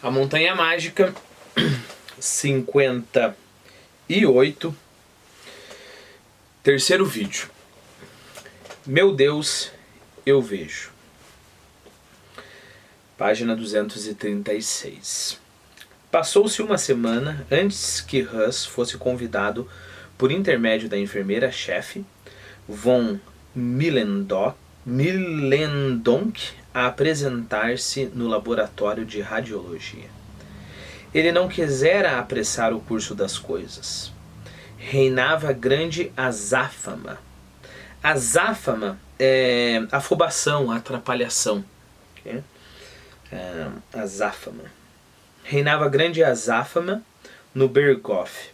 A Montanha Mágica 58. Terceiro vídeo. Meu Deus, eu vejo. Página 236. Passou-se uma semana antes que Hus fosse convidado por intermédio da enfermeira-chefe, von Millendonk, a apresentar-se no laboratório de radiologia. Ele não quisera apressar o curso das coisas. Reinava grande azáfama. Azáfama é afobação, atrapalhação. Okay? Azáfama. Reinava grande azáfama no Berghof.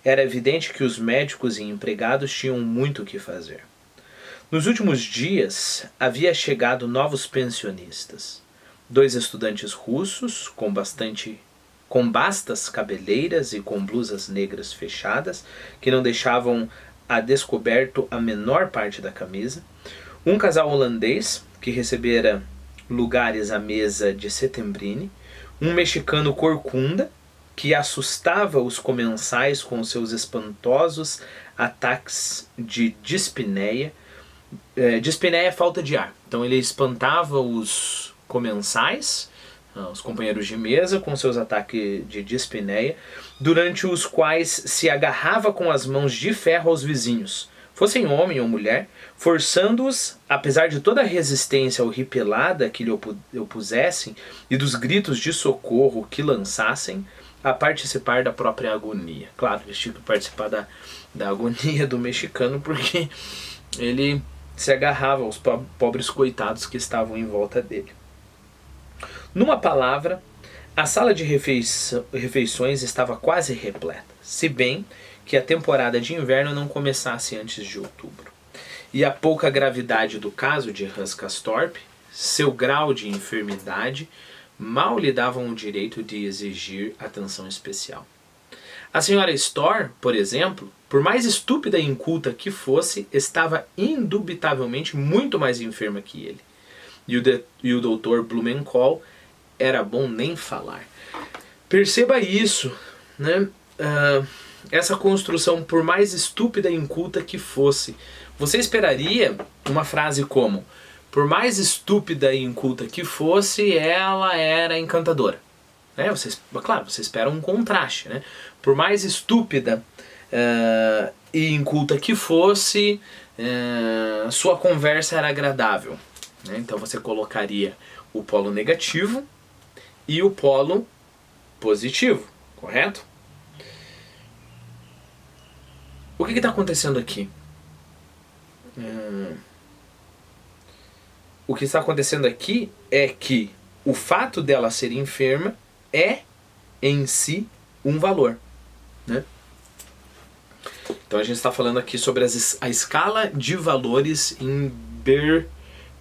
Era evidente que os médicos e empregados tinham muito o que fazer. Nos últimos dias, havia chegado novos pensionistas. 2 estudantes russos, com bastas cabeleiras e com blusas negras fechadas, que não deixavam a descoberto a menor parte da camisa. Um casal holandês, que recebera lugares à mesa de Setembrine. Um mexicano corcunda, que assustava os comensais com seus espantosos ataques de dispneia. Dispneia é falta de ar. Então ele espantava os comensais, os companheiros de mesa, com seus ataques de dispneia, durante os quais se agarrava com as mãos de ferro aos vizinhos, fossem homem ou mulher, forçando-os, apesar de toda a resistência horripilada que lhe opusessem e dos gritos de socorro que lançassem, a participar da própria agonia. Claro, eles tinham que participar da agonia do mexicano, porque ele se agarrava aos pobres coitados que estavam em volta dele. Numa palavra, a sala de refeições estava quase repleta, se bem que a temporada de inverno não começasse antes de outubro. E a pouca gravidade do caso de Hus Castorp, seu grau de enfermidade, mal lhe davam o direito de exigir atenção especial. A senhora Storr, por exemplo, por mais estúpida e inculta que fosse, estava indubitavelmente muito mais enferma que ele. E o Dr. Blumenkohl era bom nem falar. Perceba isso, né? Essa construção, por mais estúpida e inculta que fosse. Você esperaria uma frase como: por mais estúpida e inculta que fosse, ela era encantadora. Né? Claro, você espera um contraste. Né? Por mais estúpida e inculta que fosse, sua conversa era agradável. Né? Então você colocaria o polo negativo e o polo positivo, correto? O que está acontecendo aqui? O que está acontecendo aqui é que o fato dela ser enferma é em si um valor. Né? Então a gente está falando aqui sobre a escala de valores em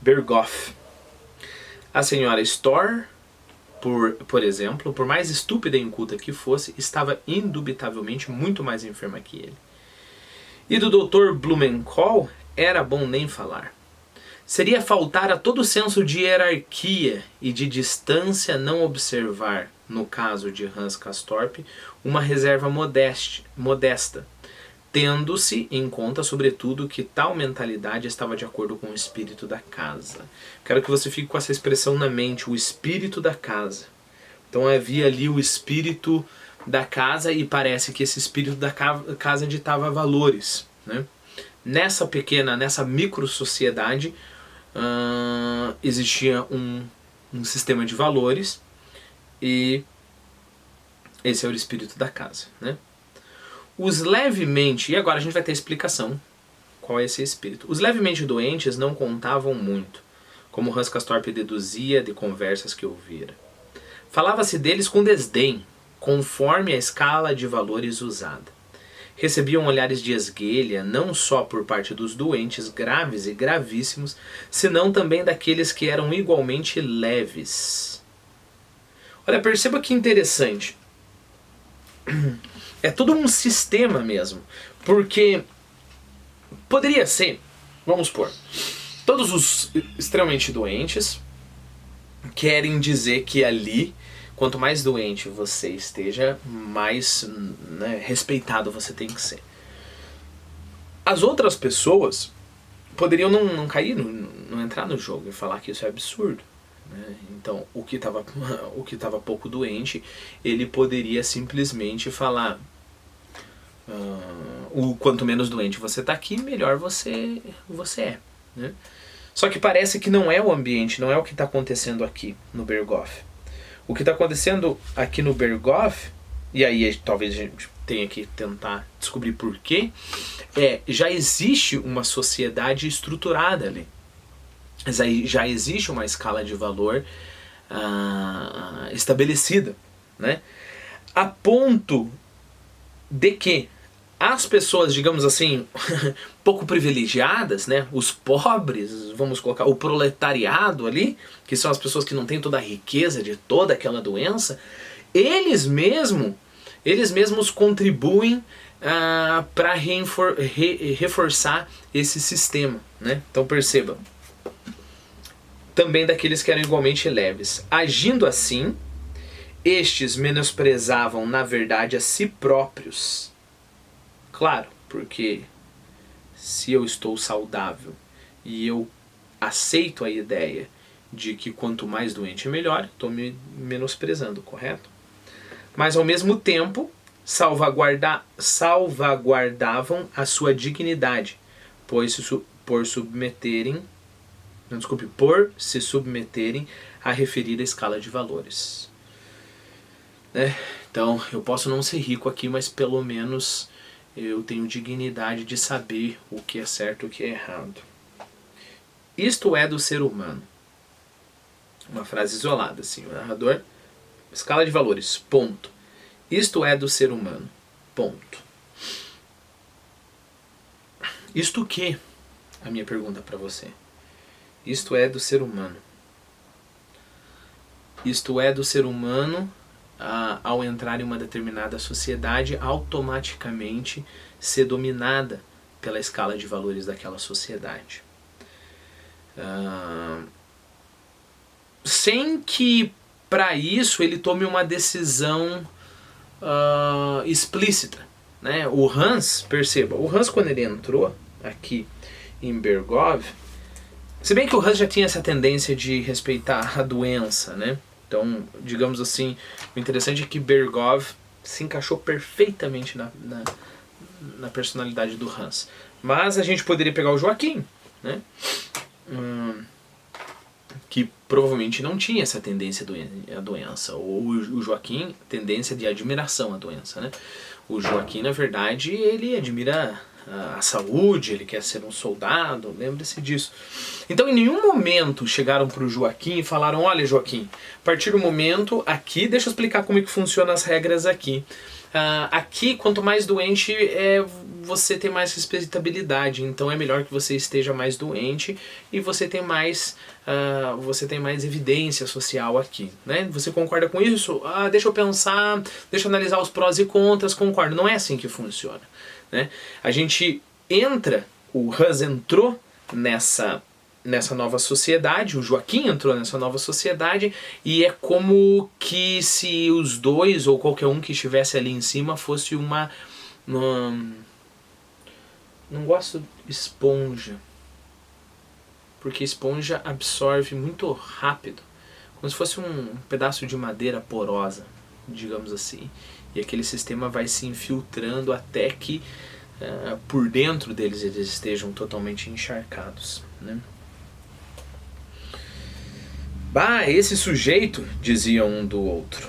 Berghof. A senhora Storr, por exemplo, por mais estúpida e inculta que fosse, estava indubitavelmente muito mais enferma que ele. E do Dr. Blumenkohl era bom nem falar. Seria faltar a todo senso de hierarquia e de distância não observar, no caso de Hus Castorp, uma reserva modesta, tendo-se em conta, sobretudo, que tal mentalidade estava de acordo com o espírito da casa. Quero que você fique com essa expressão na mente, o espírito da casa. Então havia ali o espírito da casa e parece que esse espírito da casa ditava valores. Né? Nessa micro-sociedade existia um sistema de valores e esse é o espírito da casa. Né? Os levemente, e agora a gente vai ter explicação qual é esse espírito. Os levemente doentes não contavam muito, como Hus Castorp deduzia de conversas que ouvira. Falava-se deles com desdém, conforme a escala de valores usada. Recebiam olhares de esguelha não só por parte dos doentes graves e gravíssimos, senão também daqueles que eram igualmente leves. Olha, perceba que interessante. É todo um sistema mesmo, porque poderia ser, vamos supor, todos os extremamente doentes querem dizer que ali, quanto mais doente você esteja, mais, né, respeitado você tem que ser. As outras pessoas poderiam não cair, não entrar no jogo e falar que isso é absurdo, né? Então, o que estava pouco doente, ele poderia simplesmente falar: o quanto menos doente você está aqui, melhor você é, né? Só que parece que não é o ambiente, não é o que está acontecendo aqui no Berghof. O que está acontecendo aqui no Berghof, e aí talvez a gente tenha que tentar descobrir por quê, já existe uma sociedade estruturada ali. Já existe uma escala de valor estabelecida, né? A ponto de que as pessoas, digamos assim, pouco privilegiadas, né, os pobres, vamos colocar, o proletariado ali, que são as pessoas que não têm toda a riqueza de toda aquela doença, eles mesmos contribuem para reforçar esse sistema, né? Então perceba, também daqueles que eram igualmente leves. Agindo assim, estes menosprezavam, na verdade, a si próprios. Claro, porque se eu estou saudável e eu aceito a ideia de que quanto mais doente é melhor, estou me menosprezando, correto? Mas ao mesmo tempo salvaguardavam a sua dignidade, por se submeterem à referida escala de valores. Né? Então, eu posso não ser rico aqui, mas pelo menos eu tenho dignidade de saber o que é certo e o que é errado. Isto é do ser humano. Uma frase isolada, assim, o narrador. Escala de valores, ponto. Isto é do ser humano, ponto. Isto o quê? A minha pergunta para você. Isto é do ser humano. Isto é do ser humano, ao entrar em uma determinada sociedade, automaticamente ser dominada pela escala de valores daquela sociedade. Sem que, para isso, ele tome uma decisão explícita. Né? O Hans, perceba, o Hans, quando ele entrou aqui em Berghof, se bem que o Hans já tinha essa tendência de respeitar a doença, né? Então, digamos assim, o interessante é que Berghof se encaixou perfeitamente na personalidade do Hans. Mas a gente poderia pegar o Joaquim, né? Que provavelmente não tinha essa tendência à doença. Ou o Joaquim, tendência de admiração à doença, né? O Joaquim, na verdade, ele admira a saúde, ele quer ser um soldado, lembre-se disso. Então, em nenhum momento chegaram para o Joaquim e falaram: olha, Joaquim, a partir do momento aqui, deixa eu explicar como é que funcionam as regras aqui. Aqui, quanto mais doente, você tem mais respeitabilidade, então é melhor que você esteja mais doente e você tem mais evidência social aqui, né? Você concorda com isso? Deixa eu pensar, deixa eu analisar os prós e contras, concordo. Não é assim que funciona, né? A gente entra, o Hans entrou nessa nova sociedade, o Joaquim entrou nessa nova sociedade, e é como que se os dois, ou qualquer um que estivesse ali em cima, fosse uma não gosto de esponja, porque esponja absorve muito rápido, como se fosse um pedaço de madeira porosa, digamos assim, e aquele sistema vai se infiltrando até que por dentro deles eles estejam totalmente encharcados, né? Esse sujeito, dizia um do outro,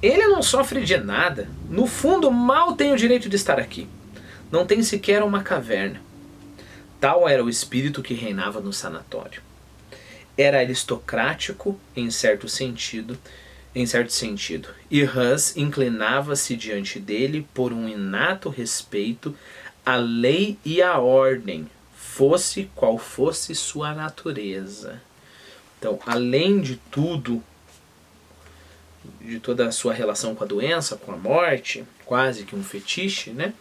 ele não sofre de nada, no fundo mal tem o direito de estar aqui, não tem sequer uma caverna. Tal era o espírito que reinava no sanatório. Era aristocrático em certo sentido, e Hans inclinava-se diante dele por um inato respeito à lei e à ordem, fosse qual fosse sua natureza. Então, além de tudo, de toda a sua relação com a doença, com a morte, quase que um fetiche, né?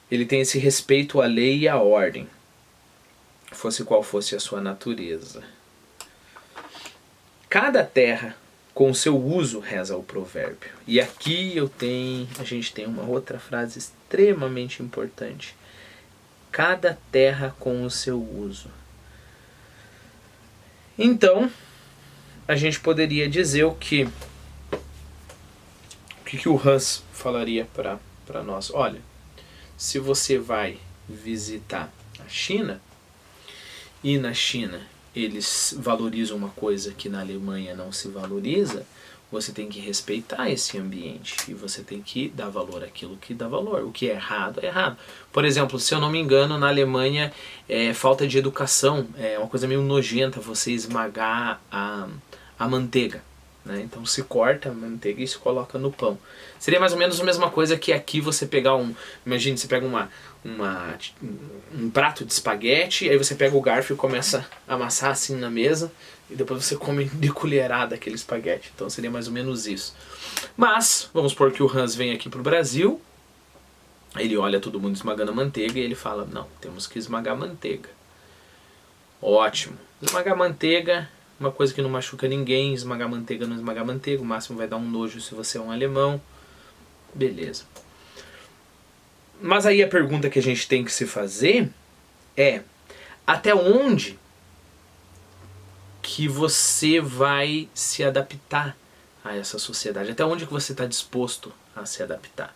Ele tem esse respeito à lei e à ordem, fosse qual fosse a sua natureza. Cada terra com seu uso, reza o provérbio. E aqui a gente tem uma outra frase extremamente importante. Cada terra com o seu uso. Então, a gente poderia dizer o que o Hans falaria para nós. Olha, se você vai visitar a China, e na China eles valorizam uma coisa que na Alemanha não se valoriza, você tem que respeitar esse ambiente e você tem que dar valor àquilo que dá valor. O que é errado, é errado. Por exemplo, se eu não me engano, na Alemanha falta de educação, é uma coisa meio nojenta você esmagar a manteiga. Né? Então se corta a manteiga e se coloca no pão. Seria mais ou menos a mesma coisa que aqui você pegar imagine, você pega um prato de espaguete, aí você pega o garfo e começa a amassar assim na mesa, e depois você come de colherada aquele espaguete. Então seria mais ou menos isso. Mas, vamos supor que o Hans vem aqui pro Brasil, ele olha todo mundo esmagando a manteiga e ele fala, não, temos que esmagar a manteiga. Ótimo. Esmagar a manteiga, uma coisa que não machuca ninguém, esmagar manteiga, não esmagar manteiga, o máximo vai dar um nojo se você é um alemão. Beleza. Mas aí a pergunta que a gente tem que se fazer é, até onde que você vai se adaptar a essa sociedade? Até onde que você está disposto a se adaptar?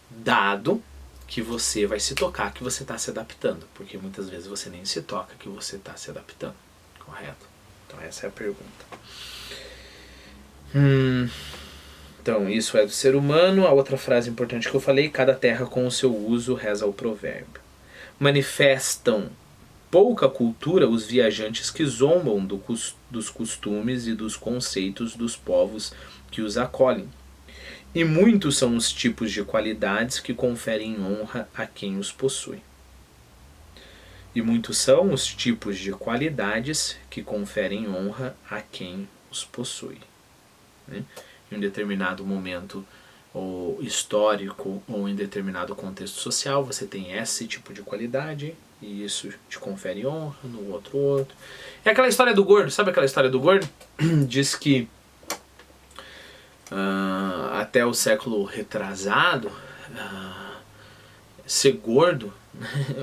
Dado que você vai se tocar que você está se adaptando, porque muitas vezes você nem se toca que você está se adaptando, correto? Então essa é a pergunta. Então isso é do ser humano. A outra frase importante que eu falei, cada terra com o seu uso, reza o provérbio. Manifestam pouca cultura os viajantes que zombam dos costumes e dos conceitos dos povos que os acolhem. E muitos são os tipos de qualidades que conferem honra a quem os possui. E muitos são os tipos de qualidades que conferem honra a quem os possui. Né? Em um determinado momento ou histórico ou em determinado contexto social, você tem esse tipo de qualidade e isso te confere honra, no outro. É aquela história do gordo, sabe aquela história do gordo? Diz que até o século retrasado, ser gordo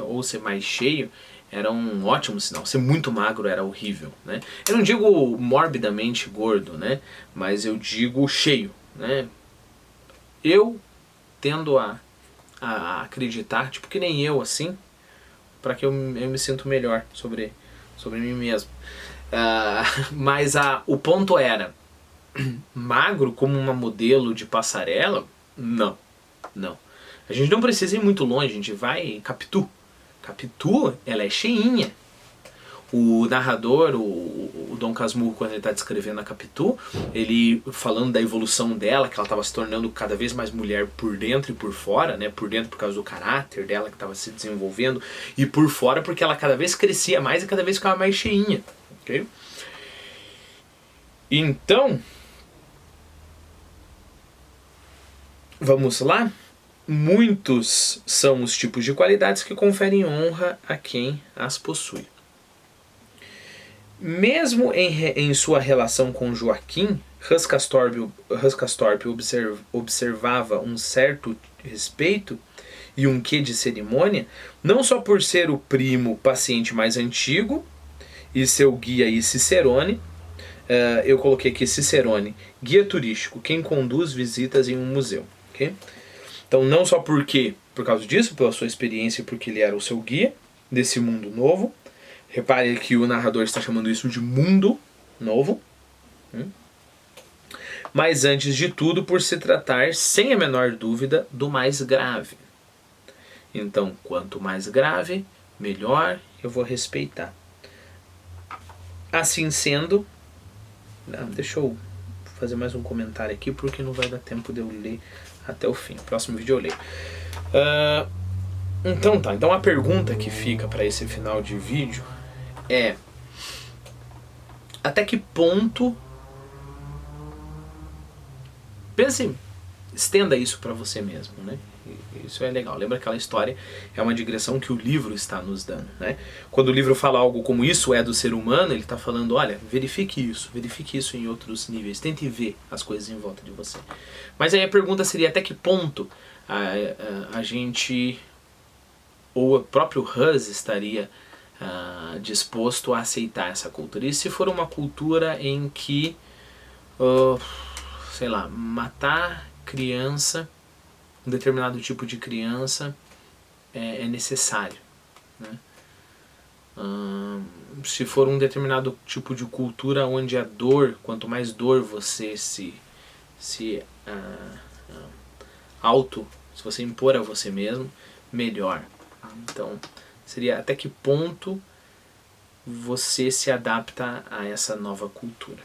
ou ser mais cheio era um ótimo sinal. Ser muito magro era horrível, né? Eu não digo morbidamente gordo, né? Mas eu digo cheio, né? Eu tendo a acreditar, tipo que nem eu assim, para que eu me sinto melhor sobre mim mesmo. Mas o ponto era, magro como uma modelo de passarela? Não. A gente não precisa ir muito longe, a gente vai em Capitu. Capitu, ela é cheinha. O narrador, o Dom Casmurro, quando ele está descrevendo a Capitu, ele falando da evolução dela, que ela estava se tornando cada vez mais mulher por dentro e por fora, né? Por dentro por causa do caráter dela que estava se desenvolvendo, e por fora porque ela cada vez crescia mais e cada vez ficava mais cheinha. Okay? Então, vamos lá? Muitos são os tipos de qualidades que conferem honra a quem as possui. Mesmo em sua relação com Joaquim, Rascastorp observava um certo respeito e um quê de cerimônia, não só por ser o primo paciente mais antigo e seu guia e cicerone. Eu coloquei aqui Cicerone, guia turístico, quem conduz visitas em um museu. Okay? Então não só por causa disso, pela sua experiência, porque ele era o seu guia desse mundo novo. Repare que o narrador está chamando isso de mundo novo. Mas antes de tudo, por se tratar, sem a menor dúvida, do mais grave. Então, quanto mais grave, melhor eu vou respeitar. Assim sendo, deixa eu fazer mais um comentário aqui, porque não vai dar tempo de eu ler até o fim. Próximo vídeo eu leio. Então tá, então a pergunta que fica para esse final de vídeo é: até que ponto, pense estenda isso para você mesmo, né? Isso é legal. Lembra aquela história? É uma digressão que o livro está nos dando, né? Quando o livro fala algo como isso é do ser humano, ele está falando, olha, verifique isso em outros níveis, tente ver as coisas em volta de você. Mas aí a pergunta seria até que ponto a gente, ou o próprio Hus estaria disposto a aceitar essa cultura? E se for uma cultura em que, sei lá, matar criança, um determinado tipo de criança é necessário, né? Se for um determinado tipo de cultura onde a dor, quanto mais dor você se se você impor a você mesmo, melhor. Então, seria até que ponto você se adapta a essa nova cultura.